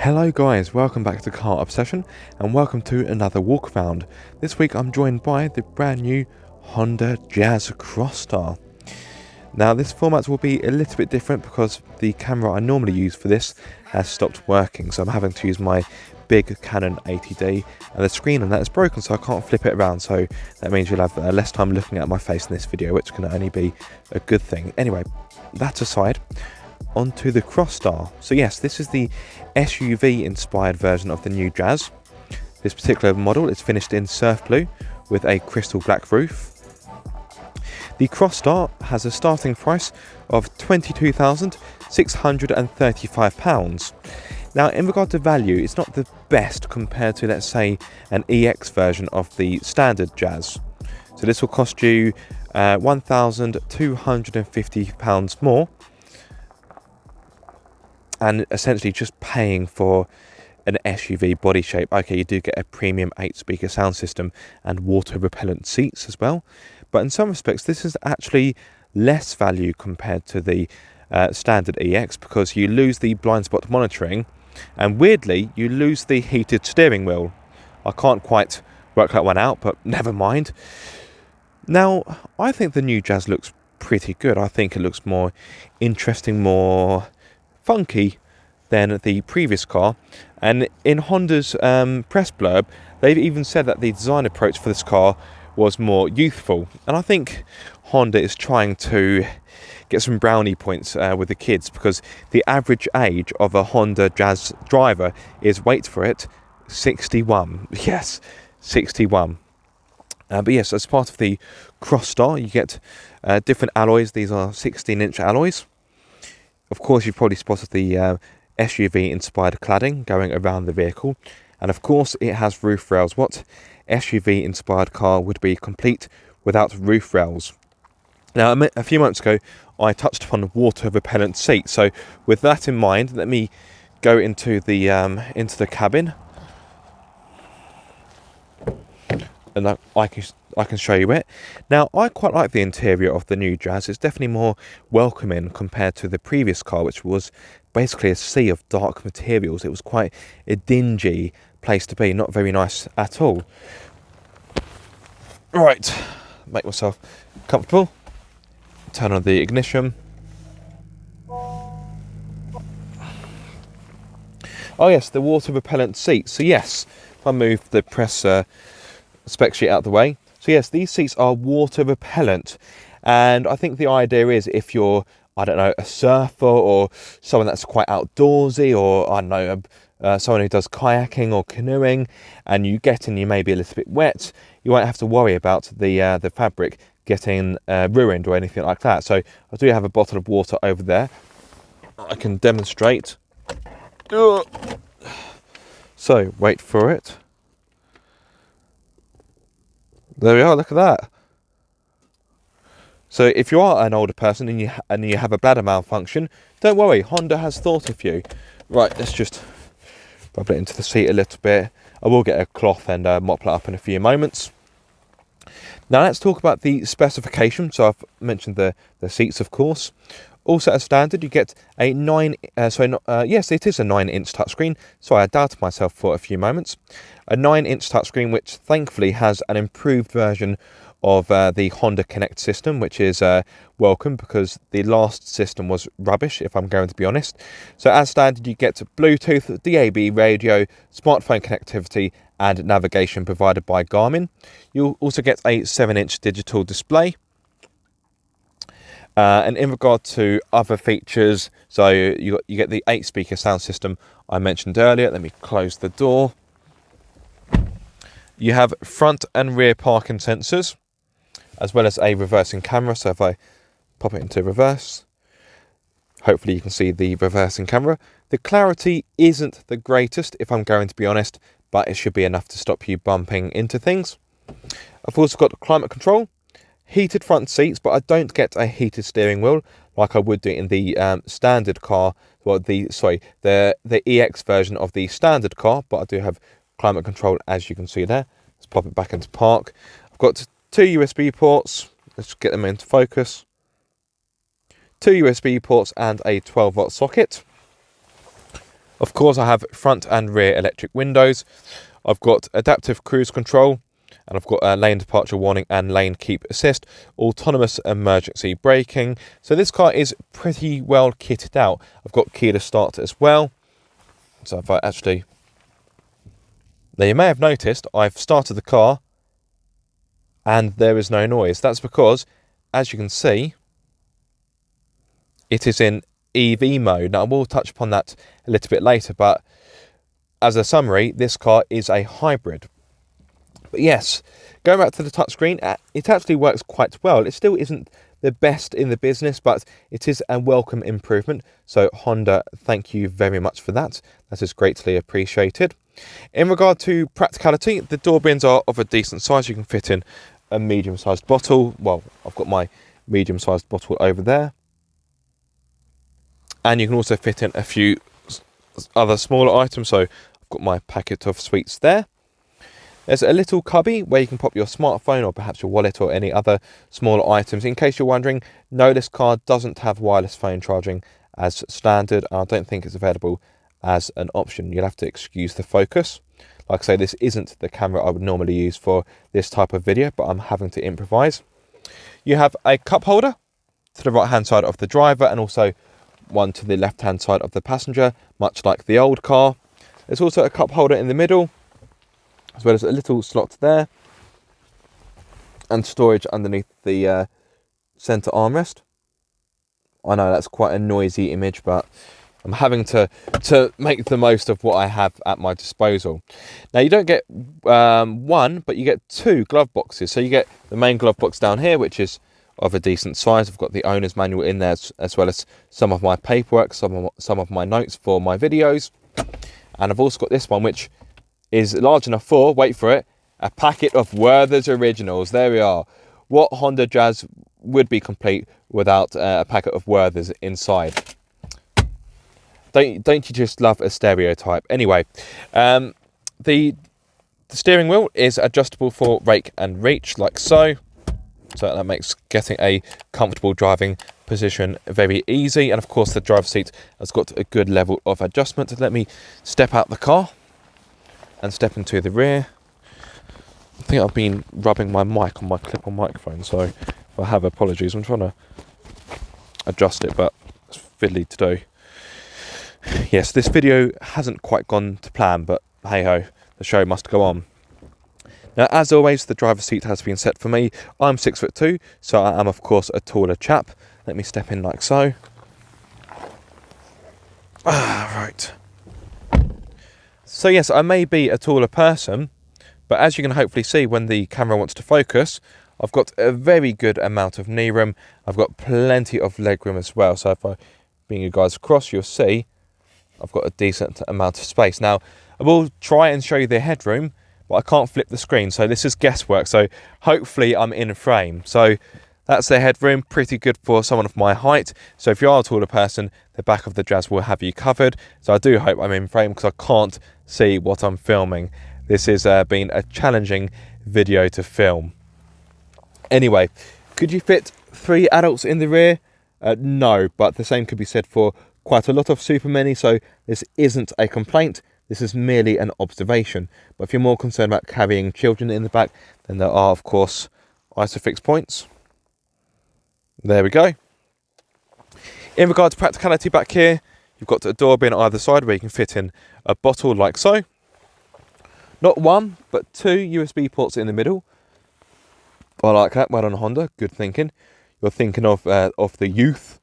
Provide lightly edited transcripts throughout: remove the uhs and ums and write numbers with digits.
Hello guys, welcome back to Car Obsession and welcome to another walk around. This week I'm joined by the brand new Honda Jazz Crosstar. Now this format will be a little bit different because the camera I normally use for this has stopped working, so I'm having to use my big Canon 80D and the screen on that is broken, so I can't flip it around, so that means you'll have less time looking at my face in this video, which can only be a good thing. Anyway, that aside, onto the Crosstar. So yes, this is the SUV inspired version of the new Jazz. This particular model is finished in surf blue with a crystal black roof. The Crosstar has a starting price of £22,635. Now in regard to value, it's not the best compared to, let's say, an EX version of the standard Jazz. So this will cost you £1,250 more, and essentially just paying for an SUV body shape. Okay, you do get a premium 8-speaker sound system and water repellent seats as well, but in some respects this is actually less value compared to the standard EX, because you lose the blind spot monitoring and weirdly you lose the heated steering wheel. I can't quite work that one out, but never mind. Now I think the new Jazz looks pretty good. I think it looks more interesting, more funky than the previous car, and in Honda's press blurb they've even said that the design approach for this car was more youthful, and I think Honda is trying to get some brownie points with the kids, because the average age of a Honda Jazz driver is, wait for it, 61. Yes, 61. But yes, as part of the Crosstar you get different alloys. These are 16-inch alloys. Of course, you've probably spotted the SUV-inspired cladding going around the vehicle. And of course, it has roof rails. What SUV-inspired car would be complete without roof rails? Now, a few moments ago, I touched upon water repellent seats. So with that in mind, let me go into the cabin. And I can show you it. Now, I quite like the interior of the new Jazz. It's definitely more welcoming compared to the previous car, which was basically a sea of dark materials. It was quite a dingy place to be, not very nice at all. Right, make myself comfortable. Turn on the ignition. Oh yes, the water repellent seats. So yes, if I move the press spec sheet out of the way. So yes, these seats are water repellent, and I think the idea is if you're, I don't know, a surfer or someone that's quite outdoorsy, or I don't know, someone who does kayaking or canoeing, and you get in, you may be a little bit wet, you won't have to worry about the fabric getting ruined or anything like that. So I do have a bottle of water over there. I can demonstrate. So wait for it. There we are, look at that. So if you are an older person and you have a bladder malfunction, don't worry, Honda has thought of you. Right, let's just rub it into the seat a little bit. I will get a cloth and mop it up in a few moments. Now let's talk about the specification. So I've mentioned the seats, of course. Also as standard, you get a yes, it is a 9-inch touchscreen. Sorry, I doubted myself for a few moments. A 9-inch touchscreen, which thankfully has an improved version of the Honda Connect system, which is welcome, because the last system was rubbish, if I'm going to be honest. So as standard, you get Bluetooth, DAB radio, smartphone connectivity, and navigation provided by Garmin. You'll also get a 7-inch digital display. And in regard to other features, so you get the 8-speaker sound system I mentioned earlier. Let me close the door. You have front and rear parking sensors, as well as a reversing camera. So if I pop it into reverse, hopefully you can see the reversing camera. The clarity isn't the greatest, if I'm going to be honest, but it should be enough to stop you bumping into things. I've also got climate control, heated front seats, but I don't get a heated steering wheel like I would do in the standard car. Well, the EX version of the standard car, but I do have climate control, as you can see there. Let's pop it back into park. I've got 2 USB ports. Let's get them into focus. 2 USB ports and a 12-volt socket. Of course, I have front and rear electric windows. I've got adaptive cruise control, and I've got lane departure warning and lane keep assist, autonomous emergency braking. So this car is pretty well kitted out. I've got keyless start as well. So if I actually... Now you may have noticed I've started the car and there is no noise. That's because, as you can see, it is in EV mode. Now I will touch upon that a little bit later, but as a summary, this car is a hybrid. But yes, going back to the touchscreen, it actually works quite well. It still isn't the best in the business, but it is a welcome improvement. So Honda, thank you very much for that. That is greatly appreciated. In regard to practicality, the door bins are of a decent size. You can fit in a medium-sized bottle. Well, I've got my medium-sized bottle over there. And you can also fit in a few other smaller items. So I've got my packet of sweets there. There's a little cubby where you can pop your smartphone or perhaps your wallet or any other smaller items. In case you're wondering, no, this car doesn't have wireless phone charging as standard. I don't think it's available as an option. You'll have to excuse the focus. Like I say, this isn't the camera I would normally use for this type of video, but I'm having to improvise. You have a cup holder to the right hand side of the driver and also one to the left hand side of the passenger, much like the old car. There's also a cup holder in the middle, as well as a little slot there and storage underneath the centre armrest. I know that's quite a noisy image, but I'm having to make the most of what I have at my disposal. Now you don't get one, but you get two glove boxes. So you get the main glove box down here, which is of a decent size. I've got the owner's manual in there, as well as some of my paperwork, some of my notes for my videos. And I've also got this one, which is large enough for, wait for it, a packet of Werther's Originals. There we are. What Honda Jazz would be complete without a packet of Werther's inside? Don't you just love a stereotype? Anyway, the steering wheel is adjustable for rake and reach, like so. So that makes getting a comfortable driving position very easy. And of course, the driver's seat has got a good level of adjustment. Let me step out the car and step into the rear. I think I've been rubbing my mic on my clip-on microphone, so if I have, apologies. I'm trying to adjust it, but it's fiddly to do. Yes, this video hasn't quite gone to plan, but hey-ho, the show must go on. Now, as always, the driver's seat has been set for me. I'm 6'2", so I am, of course, a taller chap. Let me step in like so. Right. So yes, I may be a taller person, but as you can hopefully see when the camera wants to focus, I've got a very good amount of knee room. I've got plenty of leg room as well. So if I bring you guys across, you'll see I've got a decent amount of space. Now, I will try and show you the headroom, but I can't flip the screen, so this is guesswork. So hopefully I'm in frame. So that's the headroom, pretty good for someone of my height. So if you are a taller person, the back of the Jazz will have you covered. So I do hope I'm in frame because I can't see what I'm filming. This has been a challenging video to film. Anyway, could you fit 3 adults in the rear? No, but the same could be said for quite a lot of Super Mini, so this isn't a complaint. This is merely an observation. But if you're more concerned about carrying children in the back, then there are, of course, ISOFIX points. There we go. In regard to practicality back here, you've got a door bin either side where you can fit in a bottle like so. Not 1, but 2 USB ports in the middle. I like that. Well done, Honda. Good thinking. You're thinking of the youth.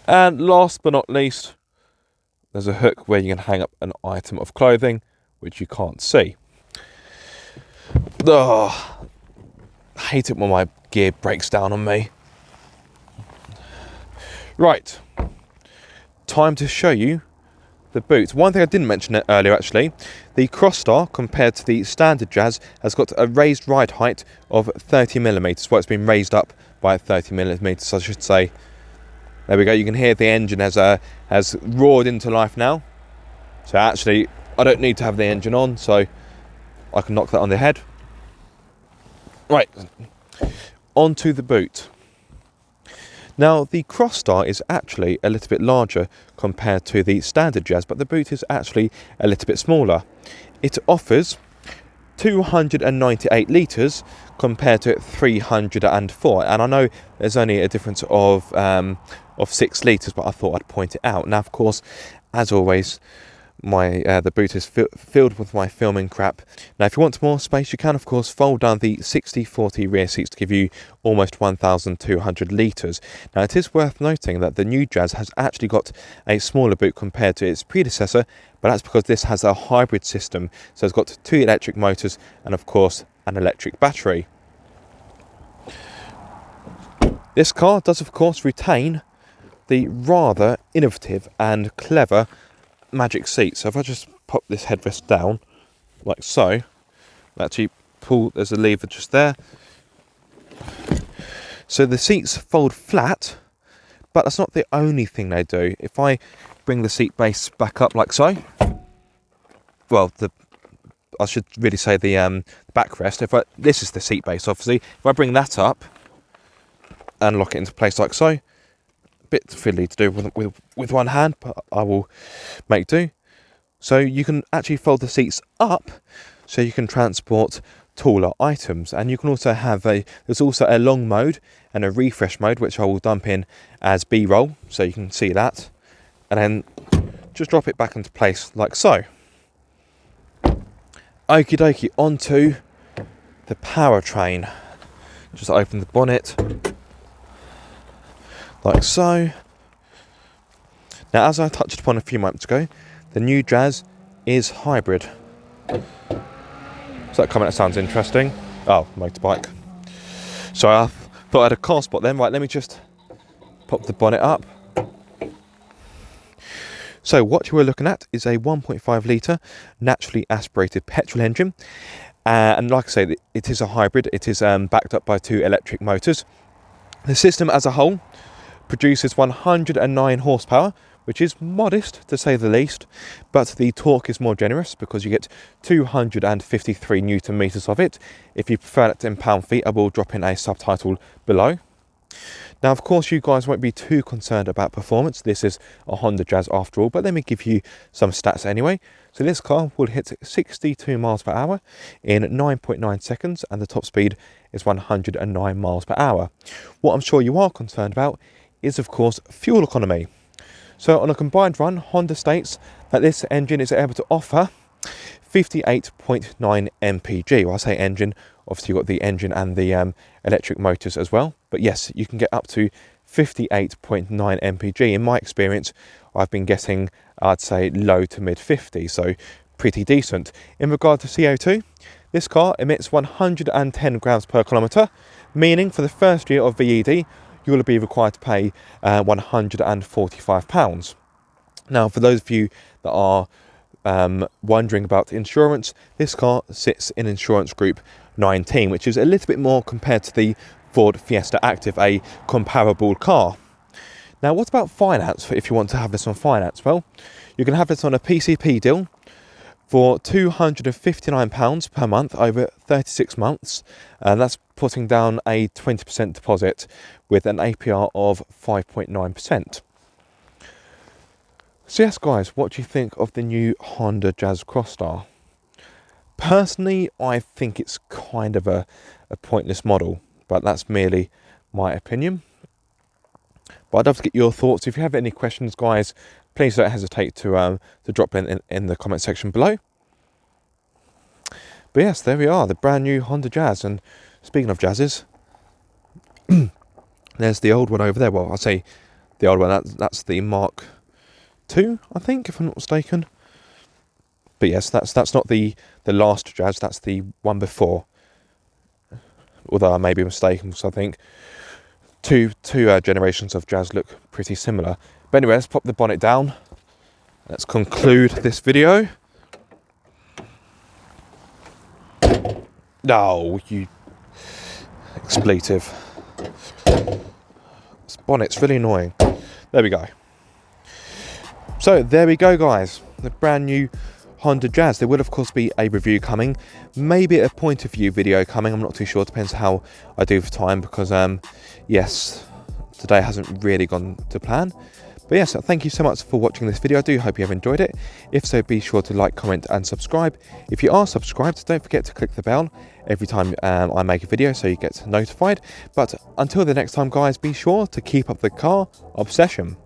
And last but not least, there's a hook where you can hang up an item of clothing, which you can't see. Oh, I hate it when my gear breaks down on me. Right, time to show you the boot. One thing I didn't mention earlier, actually, the Crosstar compared to the standard Jazz has got a raised ride height of 30mm. Well, it's been raised up by 30mm, I should say. There we go. You can hear the engine has roared into life now. So actually, I don't need to have the engine on, so I can knock that on the head. Right, onto the boot. Now the Crosstar is actually a little bit larger compared to the standard Jazz, but the boot is actually a little bit smaller. It offers 298 litres compared to 304, and I know there's only a difference of 6 litres, but I thought I'd point it out. Now of course, as always, the boot is filled with my filming crap. Now if you want more space, you can of course fold down the 60/40 rear seats to give you almost 1,200 litres. Now it is worth noting that the new Jazz has actually got a smaller boot compared to its predecessor, but that's because this has a hybrid system, so it's got 2 electric motors and of course an electric battery. This car does of course retain the rather innovative and clever magic seat. So if I just pop this headrest down like so, actually pull, there's a lever just there, so the seats fold flat, but that's not the only thing they do. If I bring the seat base back up like so, well, I should really say the backrest, this is the seat base obviously, if I bring that up and lock it into place like so, bit fiddly to do with one hand, but I will make do. So you can actually fold the seats up so you can transport taller items, and you can also have there's also a long mode and a refresh mode, which I will dump in as B-roll so you can see that, and then just drop it back into place like so. Okie dokie, onto the powertrain. Just open the bonnet like so. Now, as I touched upon a few moments ago, the new Jazz is hybrid. So that comment sounds interesting. Oh, motorbike. So I thought I had a car spot then. Right, let me just pop the bonnet up. So what you are looking at is a 1.5 litre naturally aspirated petrol engine. And like I say, it is a hybrid. It is backed up by 2 electric motors. The system as a whole produces 109 horsepower, which is modest to say the least, but the torque is more generous because you get 253 newton meters of it. If you prefer it in pound-feet, I will drop in a subtitle below. Now, of course, you guys won't be too concerned about performance. This is a Honda Jazz after all, but let me give you some stats anyway. So this car will hit 62 miles per hour in 9.9 seconds, and the top speed is 109 miles per hour. What I'm sure you are concerned about is, of course, fuel economy. So on a combined run, Honda states that this engine is able to offer 58.9 mpg. Well, I say engine, obviously you've got the engine and the electric motors as well. But yes, you can get up to 58.9 mpg. In my experience, I've been getting, I'd say, low to mid 50s, so pretty decent. In regard to CO2, this car emits 110 grams per kilometre, meaning for the first year of VED, you will be required to pay £145. Now, for those of you that are wondering about insurance, this car sits in insurance group 19, which is a little bit more compared to the Ford Fiesta Active, a comparable car. Now, what about finance? If you want to have this on finance, well, you can have this on a PCP deal for £259 per month over 36 months, and that's putting down a 20% deposit with an APR of 5.9%. So yes, guys, what do you think of the new Honda Jazz Crosstar? Personally, I think it's kind of a pointless model, but that's merely my opinion. But I'd love to get your thoughts. If you have any questions, guys, please don't hesitate to drop in the comment section below. But yes, there we are, the brand new Honda Jazz. And speaking of Jazzes, there's the old one over there. Well, I say the old one, that's the Mark II, I think, if I'm not mistaken. But yes, that's not the last Jazz, that's the one before. Although I may be mistaken, because I think two generations of Jazz look pretty similar. But anyway, let's pop the bonnet down. Let's conclude this video. No, you expletive. This bonnet's really annoying. There we go. So there we go, guys. The brand new Honda Jazz. There will of course be a review coming, maybe a point of view video coming. I'm not too sure. It depends how I do for time, because yes, today hasn't really gone to plan. But yes, thank you so much for watching this video. I do hope you have enjoyed it. If so, be sure to like, comment and subscribe. If you are subscribed, don't forget to click the bell every time I make a video so you get notified. But until the next time, guys, be sure to keep up the car obsession.